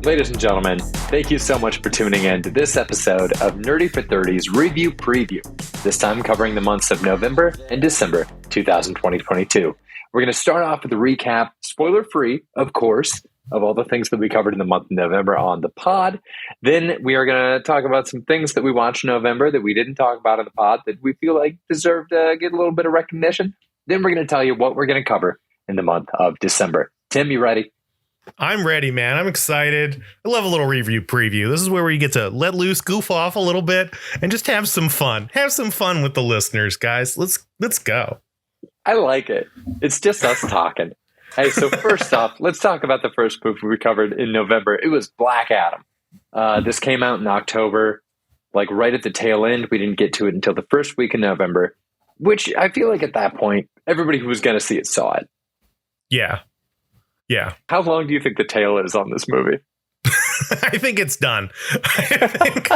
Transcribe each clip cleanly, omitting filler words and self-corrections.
Ladies and gentlemen, thank you so much for tuning in to this episode of Nerdy for 30's Review Preview, this time covering the months of November and December 2022. We're going to start off with a recap, spoiler-free, of course, of all the things that we covered in the month of November on the pod. Then we are going to talk about some things that we watched in November that we didn't talk about in the pod that we feel like deserve to get a little bit of recognition. Then we're going to tell you what we're going to cover in the month of December. Tim, you ready? I'm ready, man. I'm excited. I love a little review preview. This is where you get to let loose, goof off a little bit, and just have some fun. Have some fun with the listeners, guys. Let's go. I like it. It's just us talking. Hey, so first off, let's talk about the first movie we covered in November. It was Black Adam. This came out in October, like right at the tail end. We didn't get to it until the first week in November, which I feel like at that point, everybody who was going to see it saw it. Yeah. How long do you think the tail is on this movie? I think it's done. I think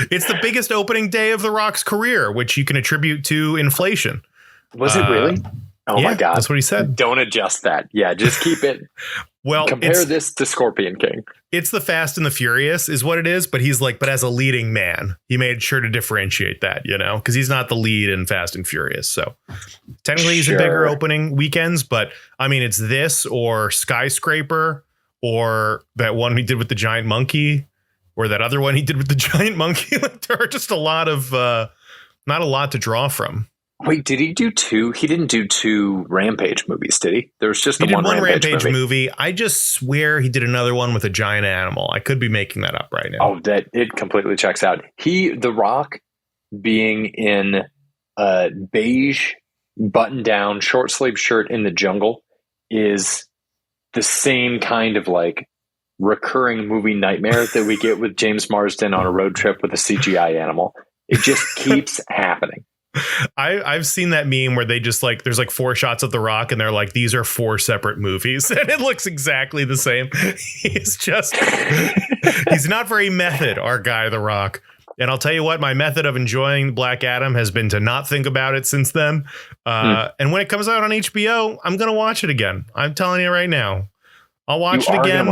it's the biggest opening day of The Rock's career, which you can attribute to inflation. Was it really? Oh yeah, my God. That's what he said. Don't adjust that. Yeah, just keep it. Well, compare this to Scorpion King. It's the Fast and the Furious is what it is. But he's like, but as a leading man, he made sure to differentiate that, because he's not the lead in Fast and Furious. So technically he's a bigger opening weekends. But I mean, it's this or Skyscraper or that one he did with the giant monkey or that other one he did with the giant monkey. Like, there are just a lot of not a lot to draw from. Wait, did he do two? He didn't do two Rampage movies, did he? There was just the one Rampage movie. I just swear he did another one with a giant animal. I could be making that up right now. Oh, that it completely checks out. The Rock being in a beige button-down short sleeve shirt in the jungle is the same kind of like recurring movie nightmare that we get with James Marsden on a road trip with a CGI animal. It just keeps happening. I've seen that meme where they just like there's like 4 shots of The Rock and they're like, these are 4 separate movies, and it looks exactly the same. He's not very method, our guy The Rock. And I'll tell you what, my method of enjoying Black Adam has been to not think about it since then. And when it comes out on HBO, I'm gonna watch it again. I'm telling you right now. I'll watch it again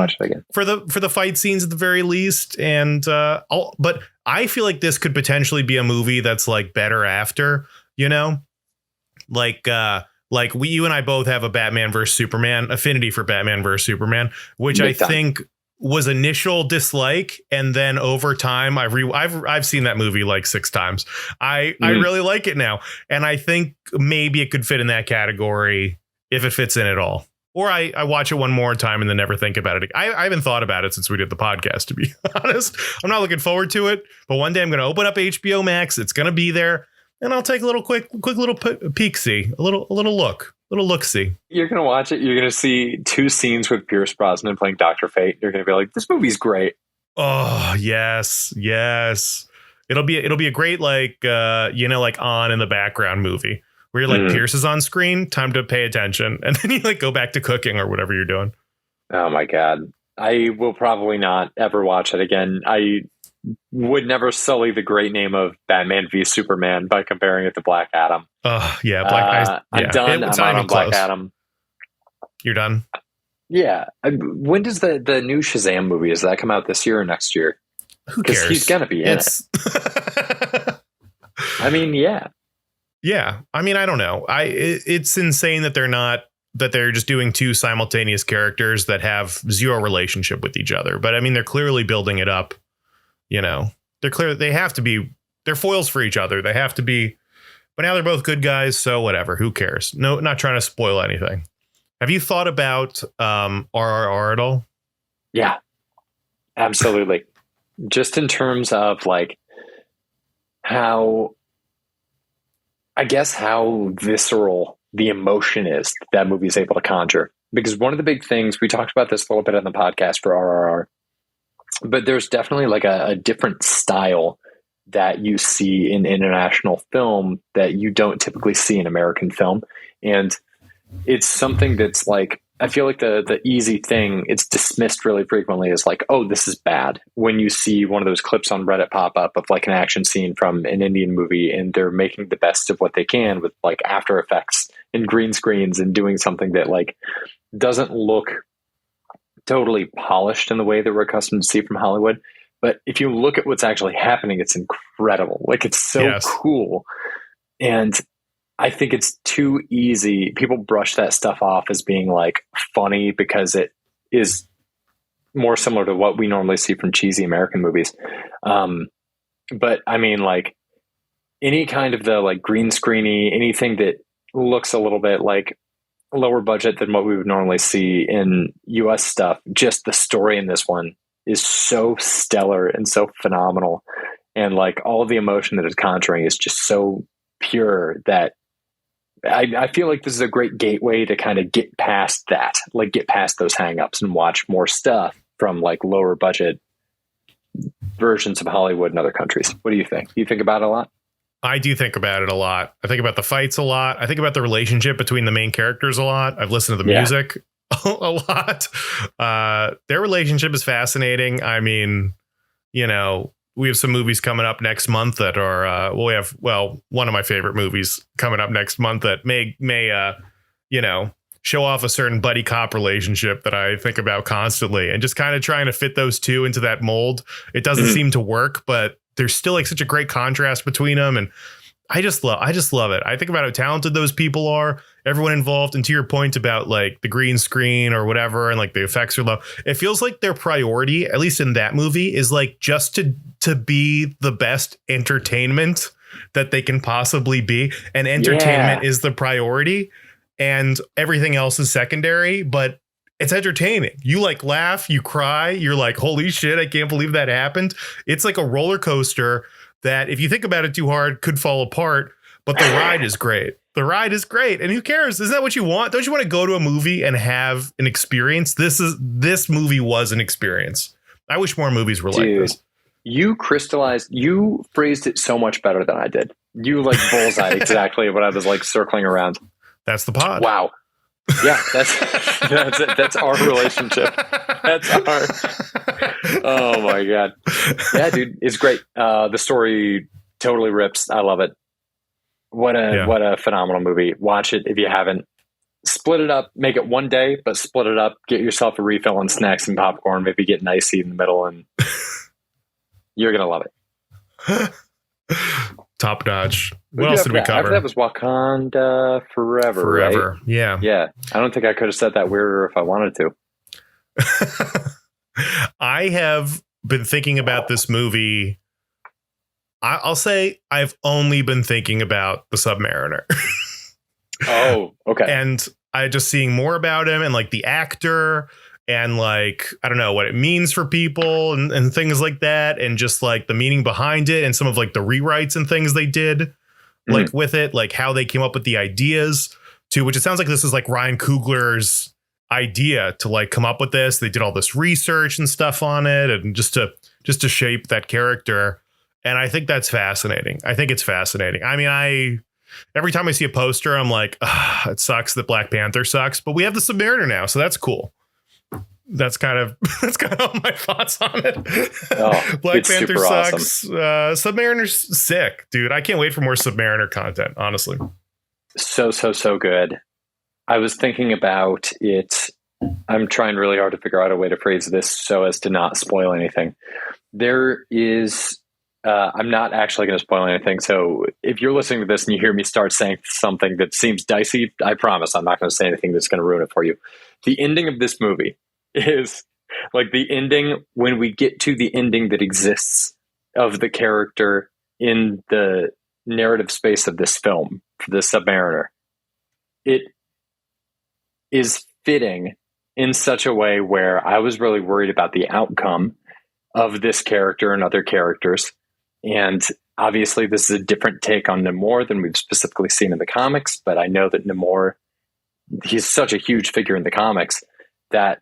for the fight scenes at the very least. And but I feel like this could potentially be a movie that's like better after, like you and I both have a Batman versus Superman affinity for Batman versus Superman, which I think was initial dislike. And then over time, I've seen that movie like 6 times. I really like it now. And I think maybe it could fit in that category if it fits in at all. Or I watch it one more time and then never think about it. I haven't thought about it since we did the podcast, to be honest. I'm not looking forward to it. But one day I'm going to open up HBO Max. It's going to be there. And I'll take a little quick little peek-see, a little look-see. You're going to watch it. You're going to see 2 scenes with Pierce Brosnan playing Dr. Fate. You're going to be like, this movie's great. Oh, yes. It'll be a great, like on in the background movie. Where you're like, Pierce is on screen, time to pay attention. And then you like go back to cooking or whatever you're doing. Oh my God. I will probably not ever watch it again. I would never sully the great name of Batman v Superman by comparing it to Black Adam. Yeah. I'm done. I'm out on Black Adam. You're done? Yeah. When does the new Shazam movie, does that come out this year or next year? Who cares? Because he's going to be in it. I mean, yeah. Yeah, I mean, I don't know. It's insane that they're just doing 2 simultaneous characters that have 0 relationship with each other. But I mean, they're clearly building it up. They have to be. They're foils for each other. They have to be. But now they're both good guys, so whatever. Who cares? No, not trying to spoil anything. Have you thought about RRR at all? Yeah, absolutely. Just in terms of like how visceral the emotion is that movie is able to conjure. Because one of the big things, we talked about this a little bit on the podcast for RRR, but there's definitely like a different style that you see in international film that you don't typically see in American film. And it's something that's like, I feel like the easy thing, it's dismissed really frequently as like, oh, this is bad. When you see one of those clips on Reddit pop up of like an action scene from an Indian movie and they're making the best of what they can with like After Effects and green screens and doing something that like doesn't look totally polished in the way that we're accustomed to see from Hollywood. But if you look at what's actually happening, it's incredible. Like, it's so cool. And I think it's too easy. People brush that stuff off as being like funny because it is more similar to what we normally see from cheesy American movies. But I mean, like, any kind of the like green screeny, anything that looks a little bit like lower budget than what we would normally see in US stuff, just the story in this one is so stellar and so phenomenal. And like all of the emotion that is Conjuring is just so pure that I feel like this is a great gateway to kind of get past that, like get past those hangups and watch more stuff from like lower budget versions of Hollywood in other countries. What do you think? Do you think about it a lot? I do think about it a lot. I think about the fights a lot. I think about the relationship between the main characters a lot. I've listened to the music a lot. Their relationship is fascinating. I mean, you know, we have some movies coming up next month that are, one of my favorite movies coming up next month that may show off a certain buddy cop relationship that I think about constantly, and just kind of trying to fit those two into that mold. It doesn't seem to work, but there's still like such a great contrast between them. And I just love it. I think about how talented those people are, everyone involved. And to your point about like the green screen or whatever, and like the effects are low, it feels like their priority, at least in that movie, is like just to be the best entertainment that they can possibly be. And entertainment is the priority and everything else is secondary, but it's entertaining. You like laugh, you cry, you're like, holy shit, I can't believe that happened. It's like a roller coaster that if you think about it too hard could fall apart, but the ride is great. The ride is great. And who cares? Isn't that what you want? Don't you want to go to a movie and have an experience? This movie was an experience. I wish more movies were like this. You phrased it so much better than I did. You like bullseye exactly what I was like circling around. That's the pod. Wow. Yeah, that's our relationship. That's our. Oh my god. Yeah, dude, it's great. The story totally rips. I love it. What a phenomenal movie. Watch it if you haven't. Split it up. Make it one day, but split it up. Get yourself a refill on snacks and popcorn. Maybe get an icy in the middle, and you're gonna love it. Top notch. What else did we cover? After that was Wakanda Forever. Right? Yeah. Yeah. I don't think I could have said that weirder if I wanted to. I have been thinking about this movie. I'll say I've only been thinking about the Submariner. Oh, okay. And I just seeing more about him and like the actor and like, I don't know what it means for people and things like that. And just like the meaning behind it and some of like the rewrites and things they did like with it, like how they came up with the ideas too, which it sounds like this is like Ryan Coogler's idea to like come up with this. They did all this research and stuff on it and just to shape that character. And I think that's fascinating. I think it's fascinating. I mean, every time I see a poster, I'm like, it sucks that Black Panther sucks, but we have the Submariner now. So that's cool. That's kind of all my thoughts on it. Oh, Black Panther sucks. Awesome. Submariner's sick, dude. I can't wait for more Submariner content, honestly. So good. I was thinking about it. I'm trying really hard to figure out a way to phrase this so as to not spoil anything. There is, I'm not actually going to spoil anything. So if you're listening to this and you hear me start saying something that seems dicey, I promise I'm not going to say anything that's going to ruin it for you. The ending of this movie is like the ending when we get to the ending that exists of the character in the narrative space of this film, the Submariner. It is fitting in such a way where I was really worried about the outcome of this character and other characters. And obviously this is a different take on Namor than we've specifically seen in the comics, but I know that Namor, he's such a huge figure in the comics that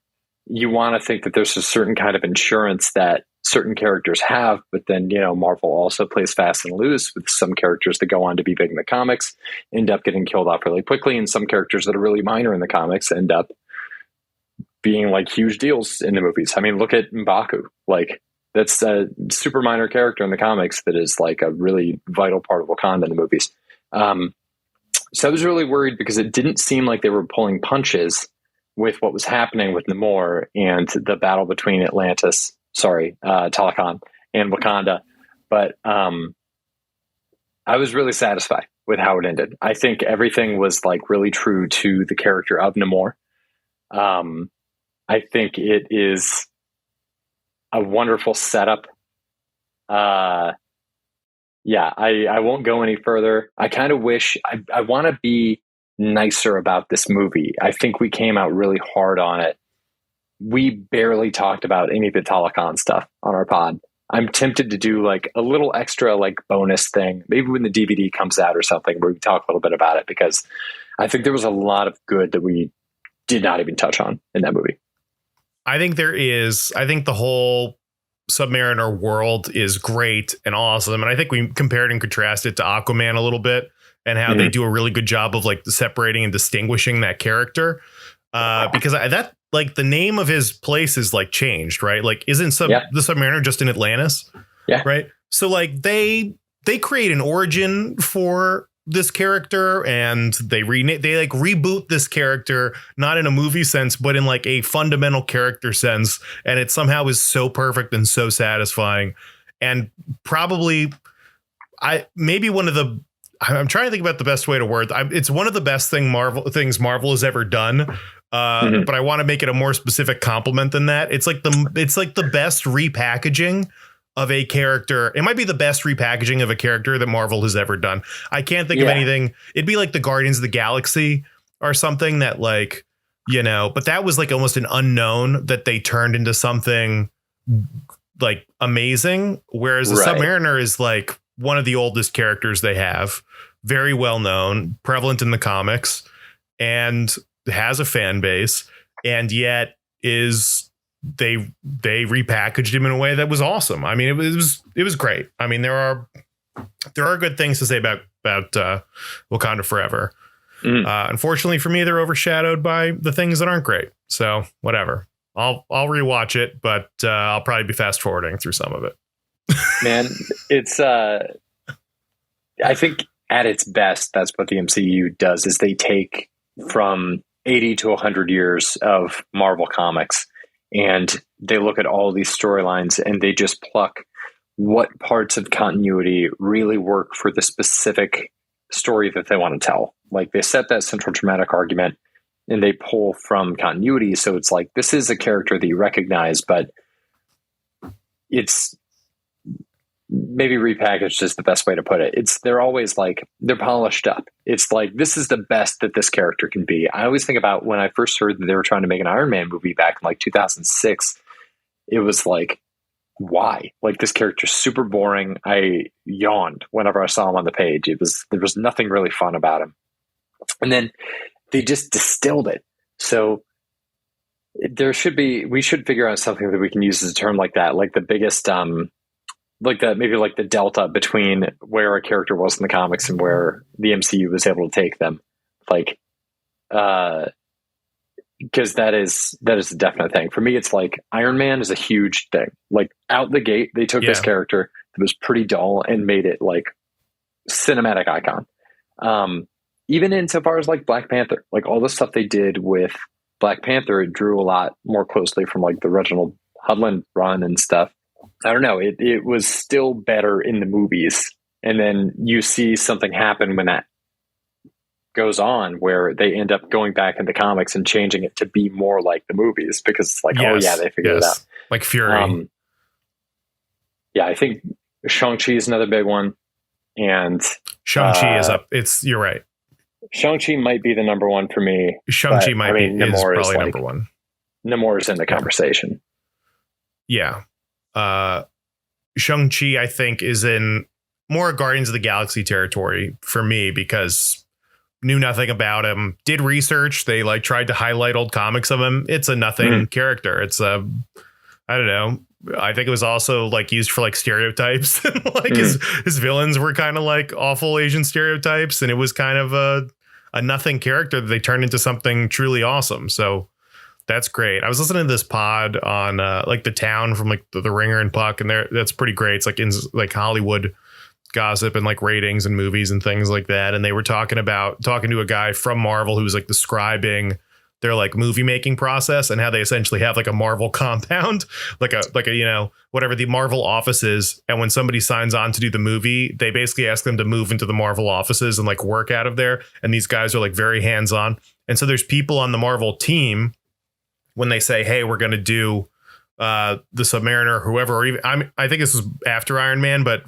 you want to think that there's a certain kind of insurance that certain characters have, but then, you know, Marvel also plays fast and loose with some characters that go on to be big in the comics, end up getting killed off really quickly, and some characters that are really minor in the comics end up being like huge deals in the movies. I mean, look at M'Baku. Like, that's a super minor character in the comics that is like a really vital part of Wakanda in the movies. So I was really worried because it didn't seem like they were pulling punches with what was happening with Namor and the battle between Talokan and Wakanda. But I was really satisfied with how it ended. I think everything was like really true to the character of Namor. I think it is a wonderful setup. I won't go any further. I kind of wish I want to be nicer about this movie. I think we came out really hard on it. We barely talked about any of the Talokan stuff on our pod. I'm tempted to do like a little extra like bonus thing, maybe when the DVD comes out or something, where we talk a little bit about it, because I think there was a lot of good that we did not even touch on in that movie. I think there is. I think the whole Submariner world is great and awesome. And I think we compared and contrasted to Aquaman a little bit, and how they do a really good job of like separating and distinguishing that character. Because that like the name of his place is like changed, right? Like isn't the Submariner just in Atlantis? Yeah. Right. So like they create an origin for this character, and they like reboot this character, not in a movie sense, but in like a fundamental character sense. And it somehow is so perfect and so satisfying. And probably I'm trying to think about the best way to word. It's one of the best things Marvel has ever done. But I want to make it a more specific compliment than that. It's like the best repackaging of a character. It might be the best repackaging of a character that Marvel has ever done. I can't think of anything. It'd be like the Guardians of the Galaxy or something that like, but that was like almost an unknown that they turned into something like amazing. Whereas the Submariner is like one of the oldest characters they have, very well known, prevalent in the comics, and has a fan base, and yet they repackaged him in a way that was awesome. I mean, it was great. I mean, there are good things to say about Wakanda Forever. Unfortunately for me, they're overshadowed by the things that aren't great. So whatever, I'll rewatch it, but I'll probably be fast forwarding through some of it. Man, it's I think at its best, that's what the MCU does, is they take from 80 to 100 years of Marvel comics, and they look at all these storylines and they just pluck what parts of continuity really work for the specific story that they want to tell. Like they set that central dramatic argument and they pull from continuity. So it's like, this is a character that you recognize, but it's maybe repackaged is the best way to put it. They're always like, they're polished up. It's like, this is the best that this character can be. I always think about when I first heard that they were trying to make an Iron Man movie back in like 2006, it was like, why? Like, this character's super boring. I yawned whenever I saw him on the page. There was nothing really fun about him. And then they just distilled it. So we should figure out something that we can use as a term like that, like the biggest, maybe the delta between where a character was in the comics and where the MCU was able to take them. Like, because that is a definite thing. For me, it's like Iron Man is a huge thing. Like out the gate, they took this character that was pretty dull and made it like cinematic icon. Even insofar as like Black Panther, like all the stuff they did with Black Panther, it drew a lot more closely from like the Reginald Hudlin run and stuff. I don't know. It was still better in the movies. And then you see something happen when that goes on, where they end up going back into comics and changing it to be more like the movies, because it's like, they figured it out. Like Fury. I think Shang-Chi is another big one. And Shang-Chi is up. You're right. Shang-Chi might be the number one for me. Shang-Chi is probably number one. Namor is in the conversation. Yeah. Shang-Chi, I think, is in more Guardians of the Galaxy territory for me, because knew nothing about him, did research. They like tried to highlight old comics of him. It's a nothing character. It's I don't know. I think it was also like used for like stereotypes. Like his villains were kind of like awful Asian stereotypes. And it was kind of a nothing character that they turned into something truly awesome. So that's great. I was listening to this pod on like The Town from like the Ringer and Puck, and that's pretty great. It's like in like Hollywood gossip and like ratings and movies and things like that. And they were talking to a guy from Marvel who was like describing their like movie making process and how they essentially have like a Marvel compound, like a whatever the Marvel office is. And when somebody signs on to do the movie, they basically ask them to move into the Marvel offices and like work out of there. And these guys are like very hands on. And so there's people on the Marvel team when they say, hey, we're going to do the Submariner, whoever, or even I think this is after Iron Man, but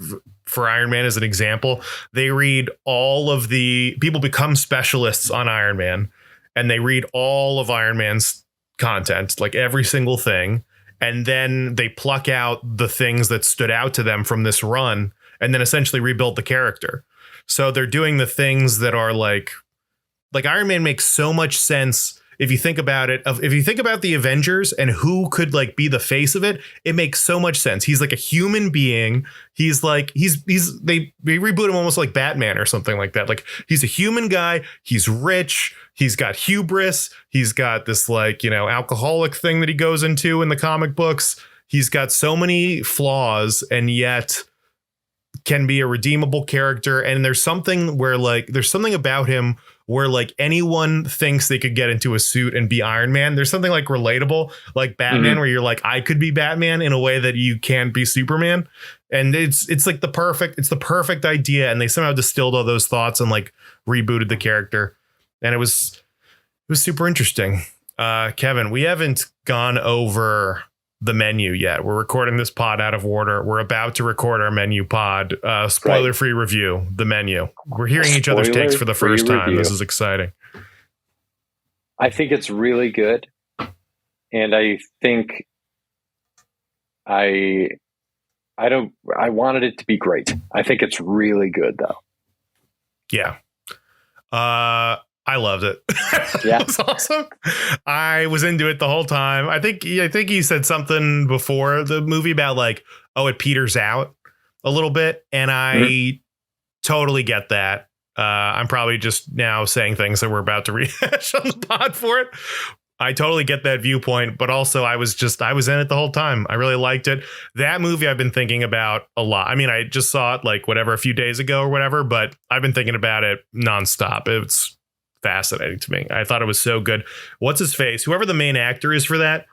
for Iron Man as an example, they read all of the people become specialists on Iron Man and they read all of Iron Man's content, like every single thing. And then they pluck out the things that stood out to them from this run and then essentially rebuild the character. So they're doing the things that are like Iron Man makes so much sense. If you think about it, if you think about the Avengers and who could like be the face of it, it makes so much sense. He's like a human being. He's like they reboot him almost like Batman or something like that. Like he's a human guy. He's rich. He's got hubris. He's got this like, alcoholic thing that he goes into in the comic books. He's got so many flaws and yet can be a redeemable character. And there's something about him where like anyone thinks they could get into a suit and be Iron Man. There's something like relatable, like Batman, where you're like, I could be Batman in a way that you can't be Superman. And it's like the perfect idea. And they somehow distilled all those thoughts and like rebooted the character. And it was super interesting. Kevin, we haven't gone over the menu yet. We're recording this pod out of order. We're about to record our menu pod, spoiler-free review, the menu. We're hearing each other's takes for the first time. Review. This is exciting. I think it's really good. And I think I wanted it to be great. I think it's really good though. Yeah. I loved it. Yeah. It was awesome. I was into it the whole time. I think you said something before the movie about like, oh, it peters out a little bit. And I totally get that. I'm probably just now saying things that we're about to rehash on the pod for it. I totally get that viewpoint, but also I was in it the whole time. I really liked it. That movie I've been thinking about a lot. I mean, I just saw it like a few days ago or whatever, but I've been thinking about it nonstop. It's fascinating to me. I thought it was so good. What's his face? Whoever the main actor is for that,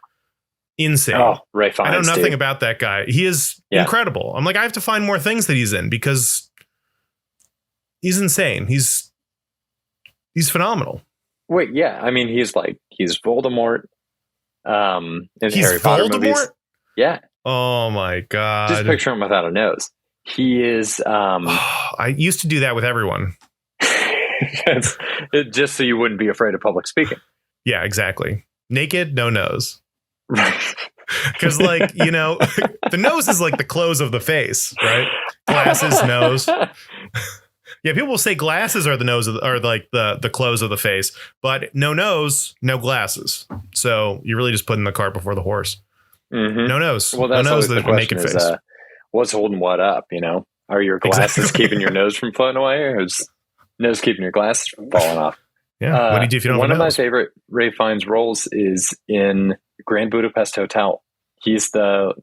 insane. Oh, Ray Fiennes. I know nothing about that guy. He is incredible. I'm like, I have to find more things that he's in because he's insane. He's phenomenal. Wait, yeah. I mean, he's Voldemort. In he's Harry Potter Voldemort? movies. Yeah. Oh my God. Just picture him without a nose. He is. I used to do that with everyone. Just so you wouldn't be afraid of public speaking. Yeah, exactly. Naked, no nose. Right. Because like, the nose is like the close of the face, right? Glasses, nose. Yeah, people will say glasses are the nose are like the close of the face, but no nose, no glasses. So you're really just putting the cart before the horse. Mm-hmm. No nose. Well, that's no nose, the naked is, face. What's holding what up? Are your glasses keeping your nose from floating away, or is nose keeping your glasses from falling off? Yeah. What do you do if you don't have a nose? One of my favorite Ray Fiennes roles is in Grand Budapest Hotel. He's the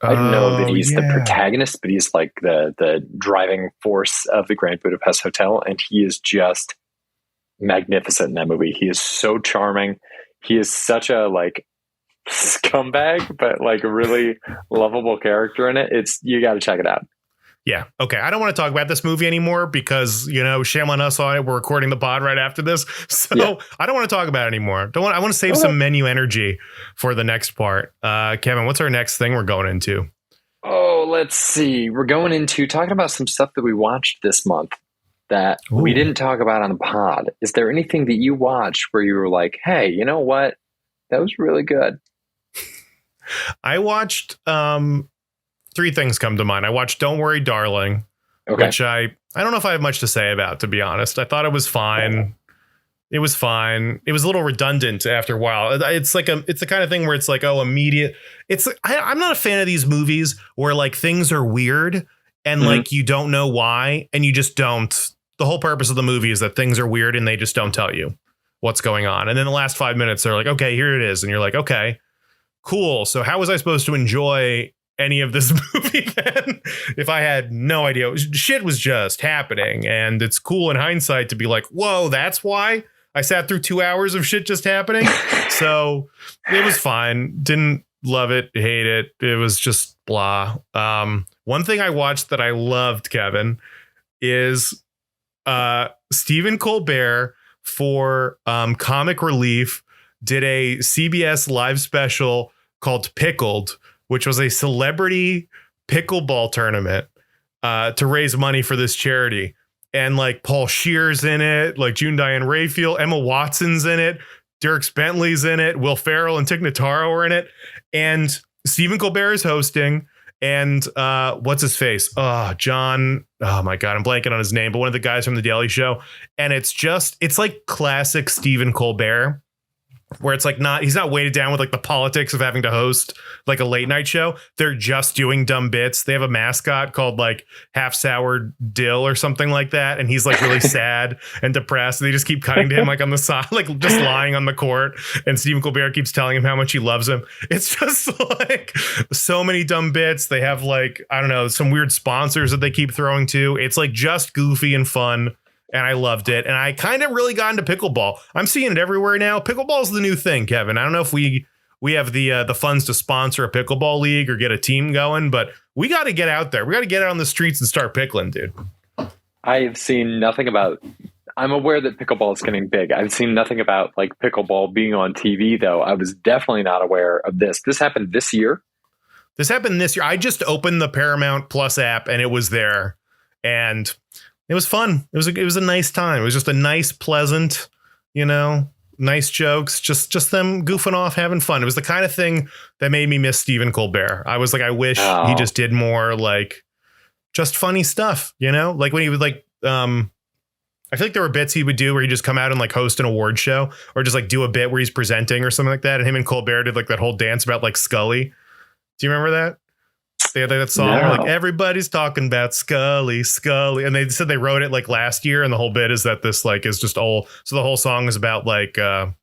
I don't know that he's the protagonist, but he's like the driving force of the Grand Budapest Hotel. And he is just magnificent in that movie. He is so charming. He is such a scumbag, but a really lovable character in it. You got to check it out. Yeah. Okay. I don't want to talk about this movie anymore because, shame on us on it. We're recording the pod right after this. So yeah. I don't want to talk about it anymore. I want to save some menu energy for the next part. Kevin, what's our next thing we're going into? Oh, let's see. We're going into talking about some stuff that we watched this month that we didn't talk about on the pod. Is there anything that you watched where you were like, hey, you know what? That was really good. I watched, 3 things come to mind. I watched Don't Worry, Darling, which I don't know if I have much to say about, to be honest. I thought it was fine. It was fine. It was a little redundant after a while. It's the kind of thing where it's like, oh, immediate. I'm not a fan of these movies where things are weird and you don't know why. And you just don't. The whole purpose of the movie is that things are weird and they just don't tell you what's going on. And then the last 5 minutes, they're like, okay, here it is. And you're like, okay, cool. So how was I supposed to enjoy any of this movie then if I had no idea? Shit was just happening, and it's cool in hindsight to be like, whoa, that's why I sat through 2 hours of shit just happening. So it was fine. Didn't love it, hate it. It was just blah. One thing I watched that I loved, Kevin, is Stephen Colbert for Comic Relief did a CBS live special called Pickled, which was a celebrity pickleball tournament to raise money for this charity. And like Paul Scheer's in it, like June Diane Raphael, Emma Watson's in it, Dierks Bentley's in it, Will Ferrell and Tig Notaro are in it, and Stephen Colbert is hosting. And what's his face? John. Oh my God, I'm blanking on his name, but one of the guys from The Daily Show. And it's like classic Stephen Colbert, where it's like he's not weighted down with like the politics of having to host like a late night show. They're just doing dumb bits. They have a mascot called like Half Sour Dill or something like that. And he's like really sad and depressed. And they just keep cutting to him like on the side, like just lying on the court. And Stephen Colbert keeps telling him how much he loves him. It's just like so many dumb bits. They have like, I don't know, some weird sponsors that they keep throwing to. It's like just goofy and fun. And I loved it. And I kind of really got into pickleball. I'm seeing it everywhere now. Pickleball is the new thing, Kevin. I don't know if we have the funds to sponsor a pickleball league or get a team going, but we got to get out there. We got to get out on the streets and start pickling, dude. I've seen nothing about. I'm aware that pickleball is getting big. I've seen nothing about like pickleball being on TV, though. I was definitely not aware of this. This happened this year. I just opened the Paramount Plus app and it was there. And it was fun. It was a nice time. It was just a nice, pleasant, nice jokes, just them goofing off, having fun. It was the kind of thing that made me miss Stephen Colbert. I was like, I wish he just did more like just funny stuff, like when he would like, I feel like there were bits he would do where he'd just come out and like host an award show or just like do a bit where he's presenting or something like that. And him and Colbert did like that whole dance about like Scully. Do you remember that? They had that song where like everybody's talking about Scully, and they said they wrote it like last year, and the whole bit is that this like is just all. So the whole song is about like I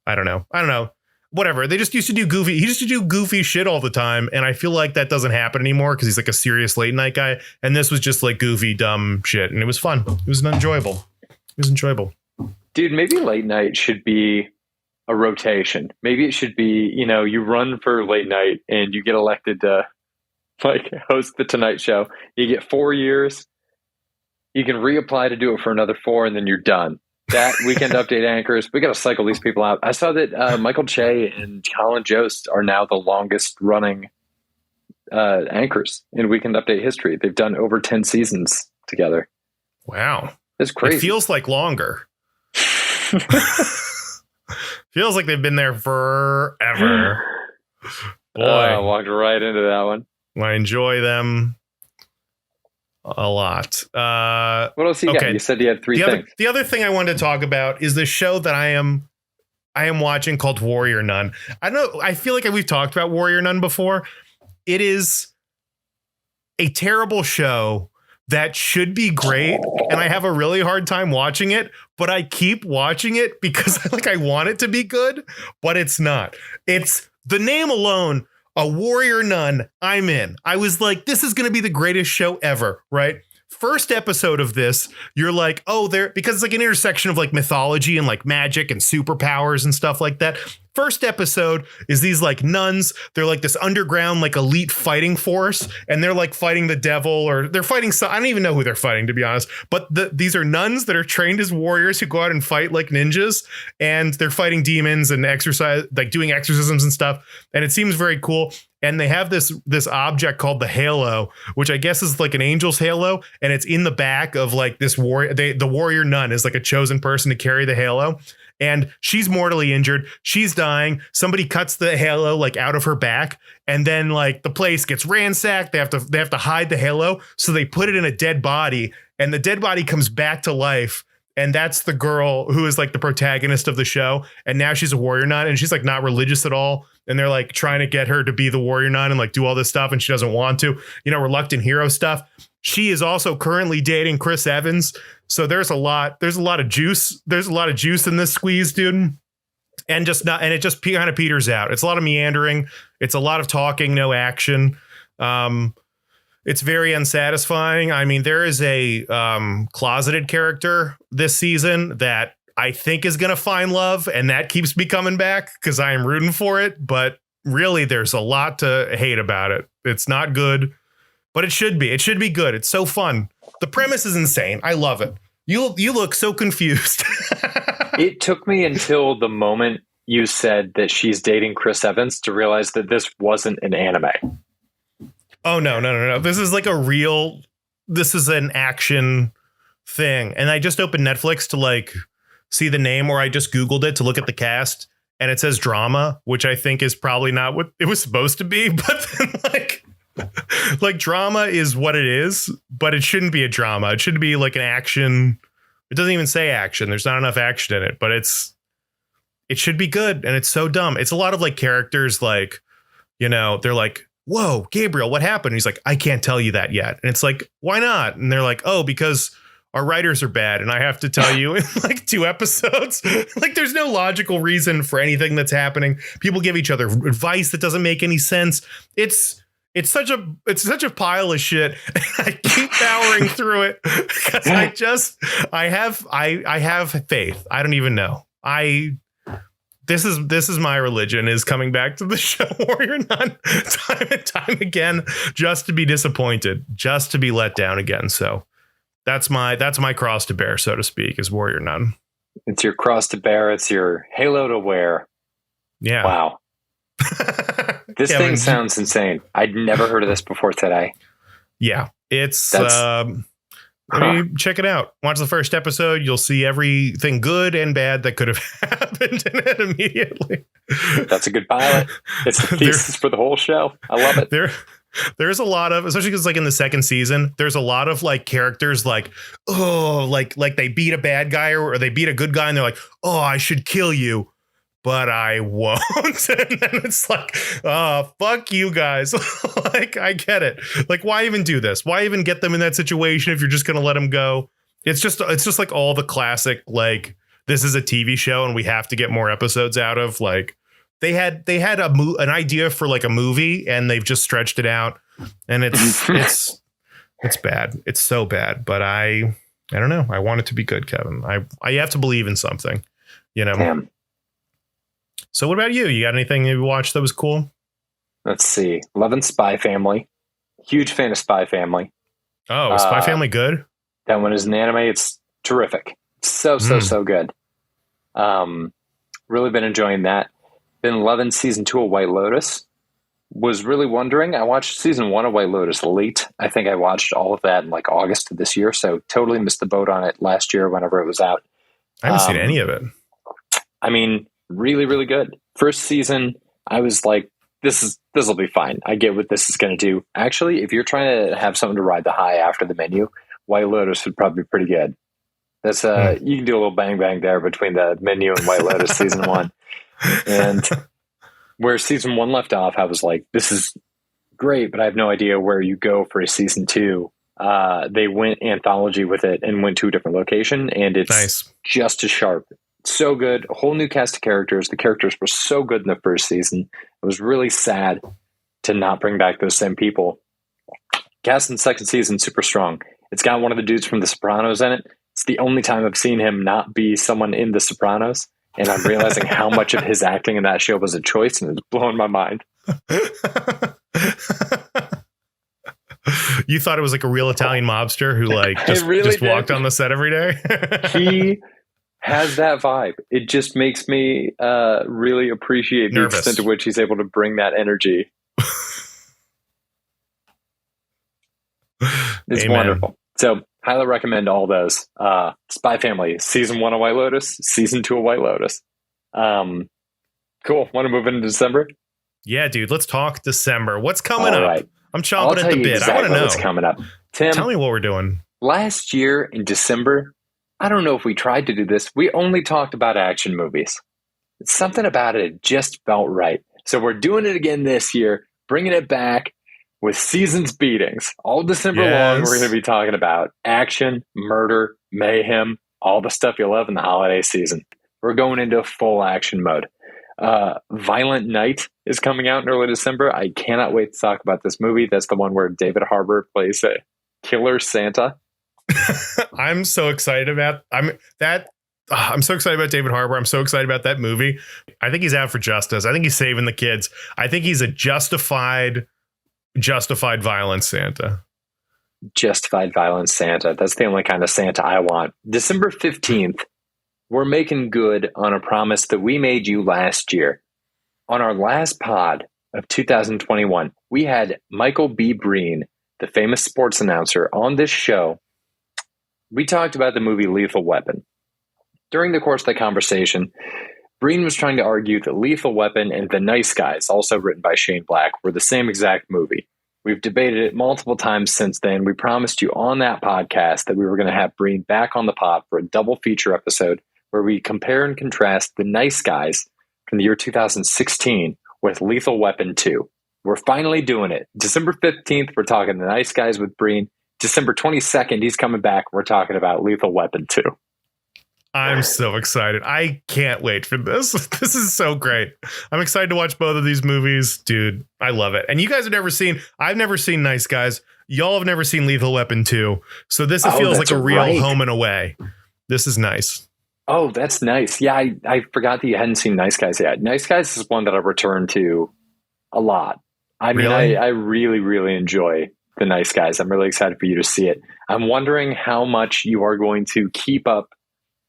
don't know, whatever. They just used to do goofy. He used to do goofy shit all the time, and I feel like that doesn't happen anymore because he's like a serious late night guy, and this was just like goofy, dumb shit, and it was fun. It was enjoyable. Dude, maybe late night should be a rotation. Maybe it should be you run for late night and you get elected to like host the Tonight Show. You get 4 years. You can reapply to do it for another 4, and then you're done. That Weekend Update anchors, we got to cycle these people out. I saw that Michael Che and Colin Jost are now the longest running anchors in Weekend Update history. They've done over 10 seasons together. Wow. It's crazy. It feels like longer. Feels like they've been there forever. Boy. I walked right into that one. I enjoy them a lot. What else you got? You said you had three things. The other thing I wanted to talk about is the show that I am watching called Warrior Nun. I feel like we've talked about Warrior Nun before. It is a terrible show that should be great, and I have a really hard time watching it, but I keep watching it because I want it to be good, but it's not. It's the name alone. A Warrior Nun, I'm in. I was like, this is going to be the greatest show ever, right? First episode of this, you're like, because it's like an intersection of like mythology and like magic and superpowers and stuff like that. First episode is these like nuns. They're like this underground, like elite fighting force. And they're like fighting the devil, or they're fighting. I don't even know who they're fighting, to be honest. But these are nuns that are trained as warriors who go out and fight like ninjas. And they're fighting demons and doing exorcisms and stuff. And it seems very cool. And they have this object called the halo, which I guess is like an angel's halo. And it's in the back of like this warrior. The warrior nun is like a chosen person to carry the halo. And she's mortally injured. She's dying. Somebody cuts the halo like out of her back. And then like the place gets ransacked. They have to hide the halo. So they put it in a dead body, and the dead body comes back to life. And that's the girl who is like the protagonist of the show. And now she's a warrior nun, and she's like not religious at all. And they're like trying to get her to be the warrior nun and like do all this stuff. And she doesn't want to, reluctant hero stuff. She is also currently dating Chris Evans. So there's a lot of juice. There's a lot of juice in this squeeze, dude. And it just kind of peters out. It's a lot of meandering. It's a lot of talking, no action. It's very unsatisfying. I mean, there is a closeted character this season that I think is going to find love, and that keeps me coming back because I am rooting for it. But really, there's a lot to hate about it. It's not good, but it should be. It should be good. It's so fun. The premise is insane. I love it. You look so confused. It took me until the moment you said that she's dating Chris Evans to realize that this wasn't an anime. Oh, no. This is like this is an action thing. And I just opened Netflix to like see the name, or I just Googled it to look at the cast, and it says drama, which I think is probably not what it was supposed to be. But then like drama is what it is, but it shouldn't be a drama. It should be like an action. It doesn't even say action. There's not enough action in it, but it should be good. And it's so dumb. It's a lot of like characters, like, you know, they're like, whoa, Gabriel, what happened? And he's like, I can't tell you that yet. And it's like, why not? And they're like, oh, because our writers are bad, and I have to tell you in like 2 episodes. Like, there's no logical reason for anything that's happening. People give each other advice that doesn't make any sense. It's such a pile of shit. I keep powering through it because I have faith. I don't even know. This is my religion, is coming back to the show Warrior Nun time and time again, just to be disappointed, just to be let down again. So that's my cross to bear, so to speak, is Warrior Nun. It's your cross to bear. It's your halo to wear. Yeah. Wow. This thing sounds insane. I'd never heard of this before today. Yeah. It's check it out. Watch the first episode. You'll see everything good and bad that could have happened in it immediately. That's a good pilot. It's the thesis for the whole show. I love it. There's a lot of, especially because like in the second season, there's a lot of like characters like, oh, like they beat a bad guy or they beat a good guy and they're like, oh, I should kill you, but I won't. And then it's like, oh, fuck you guys. Like, I get it. Like, why even do this? Why even get them in that situation if you're just going to let them go? It's just like all the classic, like, this is a TV show and we have to get more episodes out of. Like, they had an idea for like a movie and they've just stretched it out, and it's bad. It's so bad. But I don't know. I want it to be good, Kevin. I have to believe in something, you know. Damn. So what about you? You got anything you watched that was cool? Let's see. Loving Spy Family. Huge fan of Spy Family. Oh, Spy Family good? That one is an anime. It's terrific. So good. Really been enjoying that. Been loving season 2 of White Lotus. Was really wondering. I watched season 1 of White Lotus late. I think I watched all of that in like August of this year. So totally missed the boat on it last year whenever it was out. I haven't seen any of it. I mean, really, really good. First season, I was like, this will be fine. I get what this is going to do. Actually, if you're trying to have something to ride the high after the menu, White Lotus would probably be pretty good. That's you can do a little bang bang there between the menu and White Lotus season 1. And where season 1 left off, I was like, this is great, but I have no idea where you go for a season 2. They went anthology with it and went to a different location, and it's nice. Just as sharp. So good. A whole new cast of characters. The characters were so good in the first season. It was really sad to not bring back those same people. Cast in the second season, super strong. It's got one of the dudes from The Sopranos in it. It's the only time I've seen him not be someone in The Sopranos. And I'm realizing how much of his acting in that show was a choice, and it's blowing my mind. You thought it was like a real Italian mobster who like just walked on the set every day? He has that vibe. It just makes me really appreciate the extent to which he's able to bring that energy. It's Amen. Wonderful. So highly recommend all those. Spy Family, season 1 of White Lotus, season 2 of White Lotus. Cool. Want to move into December? Yeah, dude. Let's talk December. What's coming up? Right. I'm chomping at the bit. Exactly I want to know what's coming up. Tim, tell me what we're doing. Last year in December, I don't know if we tried to do this. We only talked about action movies. Something about it just felt right. So we're doing it again this year, bringing it back with seasons beatings. All December long, we're going to be talking about action, murder, mayhem, all the stuff you love in the holiday season. We're going into full action mode. Violent Night is coming out in early December. I cannot wait to talk about this movie. That's the one where David Harbour plays a killer Santa. I'm so excited about that. I'm so excited about David Harbour. I'm so excited about that movie. I think he's out for justice. I think he's saving the kids. I think he's a justified violence Santa. Justified violence Santa. That's the only kind of Santa I want. December 15th, we're making good on a promise that we made you last year. On our last pod of 2021, we had Michael B. Breen, the famous sports announcer, on this show. We talked about the movie Lethal Weapon. During the course of the conversation, Breen was trying to argue that Lethal Weapon and The Nice Guys, also written by Shane Black, were the same exact movie. We've debated it multiple times since then. We promised you on that podcast that we were going to have Breen back on the pod for a double feature episode where we compare and contrast The Nice Guys from the year 2016 with Lethal Weapon 2. We're finally doing it. December 15th, we're talking The Nice Guys with Breen. December 22nd, he's coming back. We're talking about Lethal Weapon 2. I'm so excited. I can't wait for this. This is so great. I'm excited to watch both of these movies. Dude, I love it. And you guys have never seen, I've never seen Nice Guys. Y'all have never seen Lethal Weapon 2. So this feels like a real home and away. This is nice. Oh, that's nice. Yeah, I forgot that you hadn't seen Nice Guys yet. Nice Guys is one that I return to a lot. I mean, Really? I really, really enjoy The Nice Guys. I'm really excited for you to see it. I'm wondering how much you are going to keep up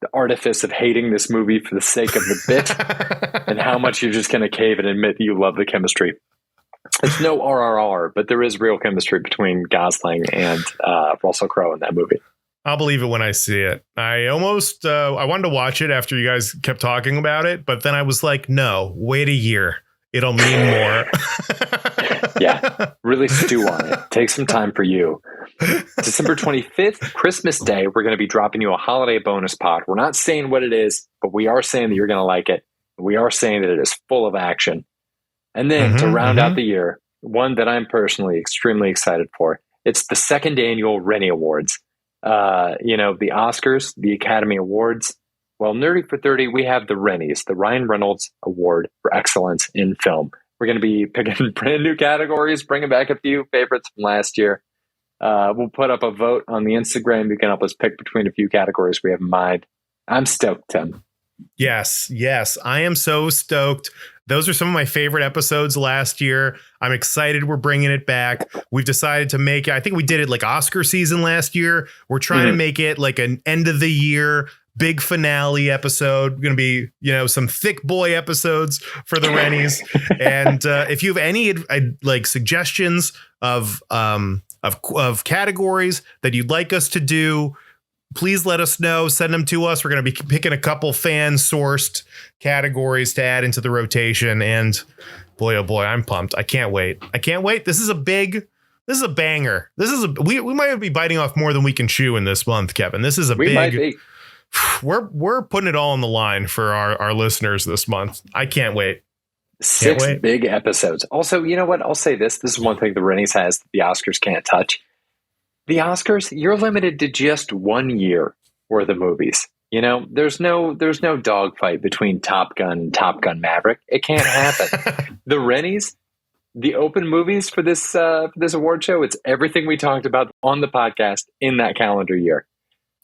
the artifice of hating this movie for the sake of the bit and how much you're just going to cave and admit that you love the chemistry. It's no RRR, but there is real chemistry between Gosling and Russell Crowe in that movie. I'll believe it when I see it. I almost, I wanted to watch it after you guys kept talking about it, but then I was like, no, wait a year. It'll mean more. Yeah, really stew on it. Take some time for you. December 25th, Christmas Day, we're going to be dropping you a holiday bonus pod. We're not saying what it is, but we are saying that you're going to like it. We are saying that it is full of action. And then to round out the year, one that I'm personally extremely excited for, it's the second annual Rennie Awards. The Oscars, the Academy Awards. Well, Nerdy for 30, we have the Rennies, the Ryan Reynolds Award for Excellence in Film. We're going to be picking brand new categories, bringing back a few favorites from last year. We'll put up a vote on the Instagram. You can help us pick between a few categories we have in mind. I'm stoked, Tim. Yes. I am so stoked. Those are some of my favorite episodes last year. I'm excited we're bringing it back. We've decided to make it. I think we did it like Oscar season last year. We're trying to make it like an end of the year big finale episode. We're going to be, some thick boy episodes for the Rennies. And if you have any like suggestions of categories that you'd like us to do, please let us know. Send them to us. We're going to be picking a couple fan sourced categories to add into the rotation. And boy, oh boy, I'm pumped. I can't wait. This is a banger. We might be biting off more than we can chew in this month, Kevin. This is We might be. We're putting it all on the line for our listeners this month. I can't wait. 6 big episodes. Also, you know what? I'll say this. This is one thing the Rennies has that the Oscars can't touch. The Oscars, you're limited to just 1 year worth of movies. There's no dogfight between Top Gun and Top Gun Maverick. It can't happen. The Rennies, the open movies for this award show, it's everything we talked about on the podcast in that calendar year.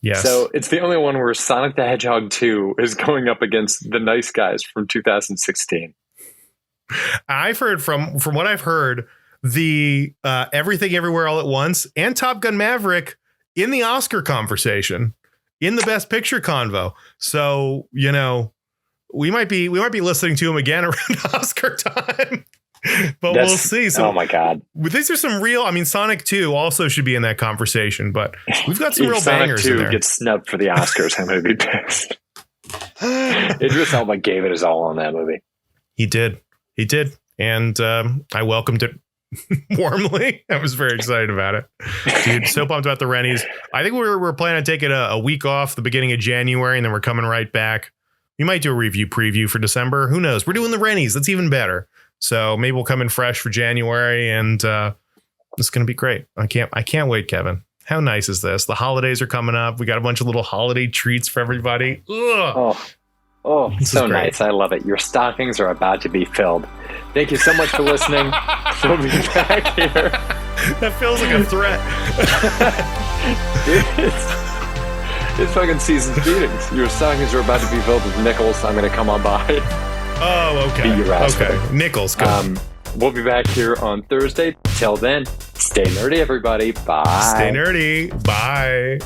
Yes. So it's the only one where Sonic the Hedgehog 2 is going up against The Nice Guys from 2016. I've heard from what I've heard, the Everything Everywhere All at Once and Top Gun Maverick in the Oscar conversation, in the Best Picture convo. So, we might be listening to him again around Oscar time. But we'll see. So, oh my God. These are some real, Sonic 2 also should be in that conversation, but we've got some real Sonic bangers 2 in there. gets snubbed for the Oscars, I'm going to be pissed. Idris Elba gave it his all on that movie. He did. And I welcomed it warmly. I was very excited about it. Dude, so pumped about the Rennies. I think we're planning on taking a week off the beginning of January, and then we're coming right back. We might do a review preview for December. Who knows? We're doing the Rennies. That's even better. So maybe we'll come in fresh for January, and it's going to be great. I can't wait, Kevin. How nice is this? The holidays are coming up. We got a bunch of little holiday treats for everybody. Ugh. Oh, so nice. I love it. Your stockings are about to be filled. Thank you so much for listening. We'll be back here. That feels like a threat. It's fucking season's beatings. Your stockings are about to be filled with nickels. I'm going to come on by. Oh, okay. Beat your ass with Okay. it. Nickels, good. We'll be back here on Thursday. Till then, stay nerdy, everybody. Bye. Stay nerdy. Bye.